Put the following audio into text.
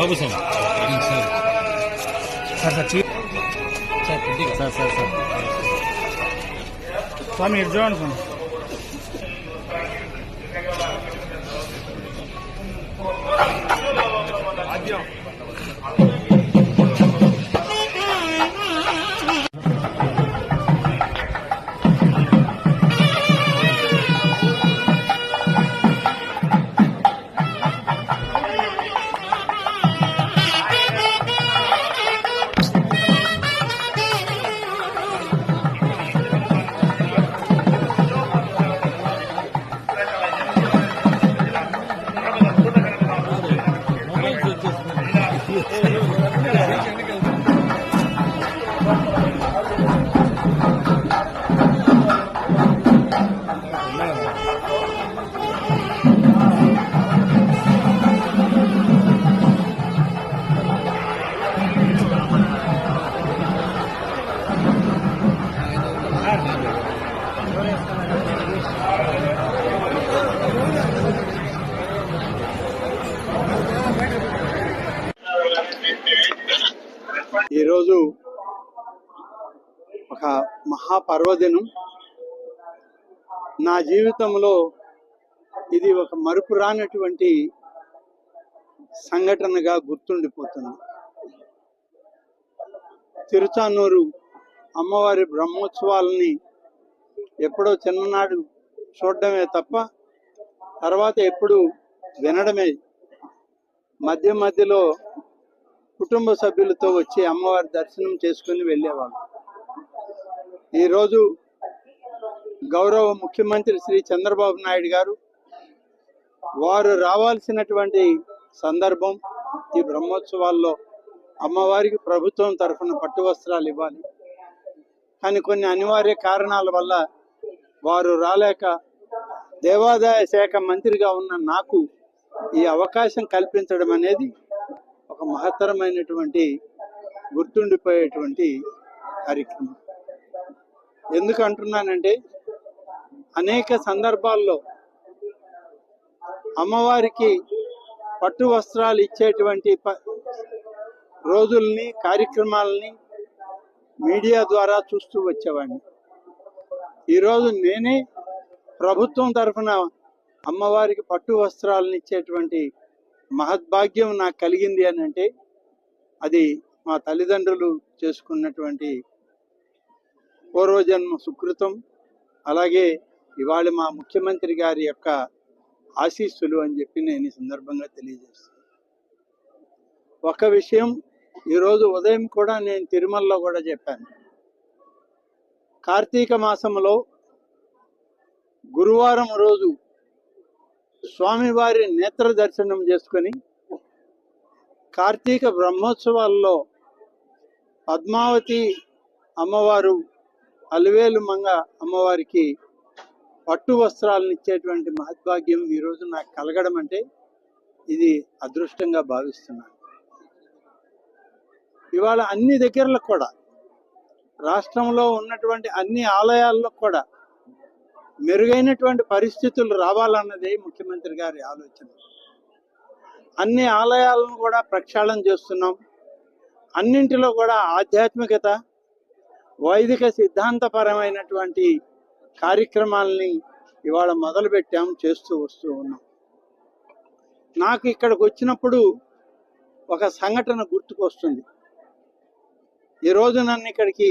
బాబు sir sir sir sir sir స్వామి ఇటు చూడండి స్వామి. ఈరోజు ఒక మహాపర్వదినం. నా జీవితంలో ఇది ఒక మరుపురానటువంటి సంఘటనగా గుర్తుండిపోతుంది. తిరుచానూరు అమ్మవారి బ్రహ్మోత్సవాలని ఎప్పుడో చిన్ననాడు చూడడమే తప్ప తర్వాత ఎప్పుడు వినడమే. మధ్య మధ్యలో కుటుంబ సభ్యులతో వచ్చి అమ్మవారి దర్శనం చేసుకుని వెళ్ళేవాళ్ళు. ఈరోజు గౌరవ ముఖ్యమంత్రి శ్రీ చంద్రబాబు నాయుడు గారు వారు రావాల్సినటువంటి సందర్భం. ఈ బ్రహ్మోత్సవాల్లో అమ్మవారికి ప్రభుత్వం తరఫున పట్టు వస్త్రాలు ఇవ్వాలి, కానీ కొన్ని అనివార్య కారణాల వల్ల వారు రాలేక దేవాదాయ శాఖ మంత్రిగా ఉన్న నాకు ఈ అవకాశం కల్పించడం అనేది ఒక మహత్తరమైనటువంటి గుర్తుండిపోయేటువంటి కార్యక్రమం. ఎందుకు అంటున్నానంటే అనేక సందర్భాల్లో అమ్మవారికి పట్టు వస్త్రాలు ఇచ్చేటువంటి రోజుల్ని కార్యక్రమాలని మీడియా ద్వారా చూస్తూ వచ్చేవాడిని. ఈరోజు నేనే ప్రభుత్వం తరఫున అమ్మవారికి పట్టు వస్త్రాలను ఇచ్చేటువంటి మహద్భాగ్యం నాకు కలిగింది అని అంటే అది మా తల్లిదండ్రులు చేసుకున్నటువంటి పూర్వజన్మ సుకృతం, అలాగే ఇవాళ మా ముఖ్యమంత్రి గారి యొక్క ఆశీస్సులు అని చెప్పి నేను ఈ సందర్భంగా తెలియజేస్తాను. ఒక విషయం ఈరోజు ఉదయం కూడా నేను తిరుమలలో కూడా చెప్పాను. కార్తీక మాసంలో గురువారం రోజు స్వామివారి నేత్ర దర్శనం చేసుకొని కార్తీక బ్రహ్మోత్సవాల్లో పద్మావతి అమ్మవారు అలివేలు మంగ అమ్మవారికి పట్టు వస్త్రాలను ఇచ్చేటువంటి మహద్భాగ్యం ఈరోజు నాకు కలగడం అంటే ఇది అదృష్టంగా భావిస్తున్నాను. ఇవాళ అన్ని దగ్గరలో కూడా రాష్ట్రంలో ఉన్నటువంటి అన్ని ఆలయాల్లో కూడా మెరుగైనటువంటి పరిస్థితులు రావాలన్నదే ముఖ్యమంత్రి గారి ఆలోచన. అన్ని ఆలయాలను కూడా ప్రక్షాళన చేస్తున్నాం. అన్నింటిలో కూడా ఆధ్యాత్మికత, వైదిక సిద్ధాంతపరమైనటువంటి కార్యక్రమాలని ఇవాళ మొదలుపెట్టాం, చేస్తూ వస్తూ ఉన్నాం. నాకు ఇక్కడికి వచ్చినప్పుడు ఒక సంఘటన గుర్తుకొస్తుంది. ఈరోజు నన్ను ఇక్కడికి